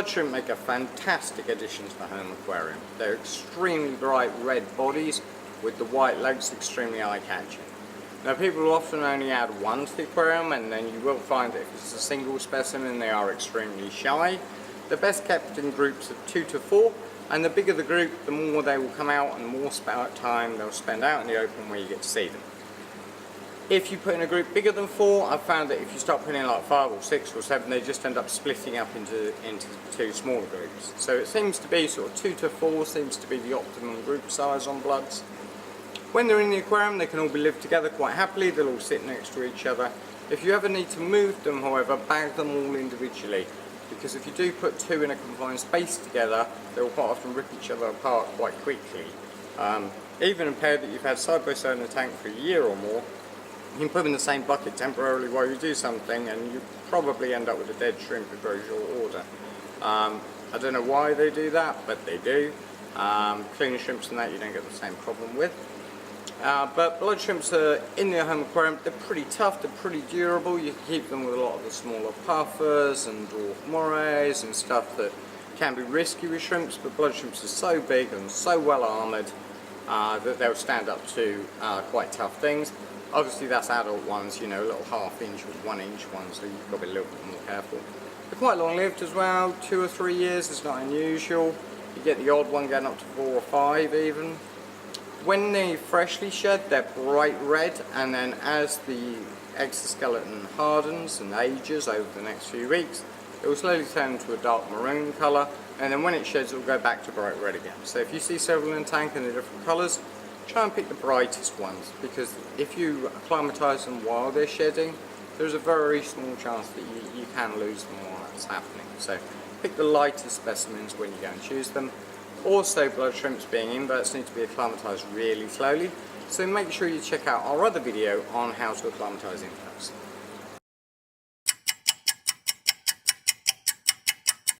blood shrimp make a fantastic addition to the home aquarium. They're extremely bright red bodies with the white legs extremely eye-catching. Now people will often only add one to the aquarium, and then you will find that if it's a single specimen they are extremely shy. They're best kept in groups of 2 to 4, and the bigger the group the more they will come out and the more time they'll spend out in the open where you get to see them. If you put in a group bigger than 4, I've found that if you start putting in like 5 or 6 or 7, they just end up splitting up into 2 smaller groups. So it seems to be sort of 2 to 4 seems to be the optimum group size on bloods. When they're in the aquarium they can all live together quite happily, they'll all sit next to each other. If you ever need to move them however, bag them all individually, because if you do put 2 in a confined space together, they will quite often rip each other apart quite quickly. Even a pair that you've had side by side in a tank for a year or more, you can put them in the same bucket temporarily while you do something and you probably end up with a dead shrimp in very short order. I don't know why they do that, but they do. Cleaner shrimps than that you don't get the same problem with. But blood shrimps are in the home aquarium, they're pretty tough, they're pretty durable. You can keep them with a lot of the smaller puffers and dwarf morays and stuff that can be risky with shrimps, but blood shrimps are so big and so well armoured that they'll stand up to quite tough things. Obviously that's adult ones, you know, little half-inch or 1-inch ones, so you've got to be a little bit more careful. They're quite long-lived as well, 2 or 3 years is not unusual. You get the odd one going up to 4 or 5 even. When they freshly shed, they're bright red, and then as the exoskeleton hardens and ages over the next few weeks, it will slowly turn into a dark maroon colour, and then when it sheds it will go back to bright red again. So if you see several in a tank and they're different colours, try and pick the brightest ones, because if you acclimatise them while they're shedding, there's a very small chance that you can lose them while that's happening. So pick the lightest specimens when you go and choose them. Also, blood shrimps being inverts need to be acclimatised really slowly, so make sure you check out our other video on how to acclimatise inverts.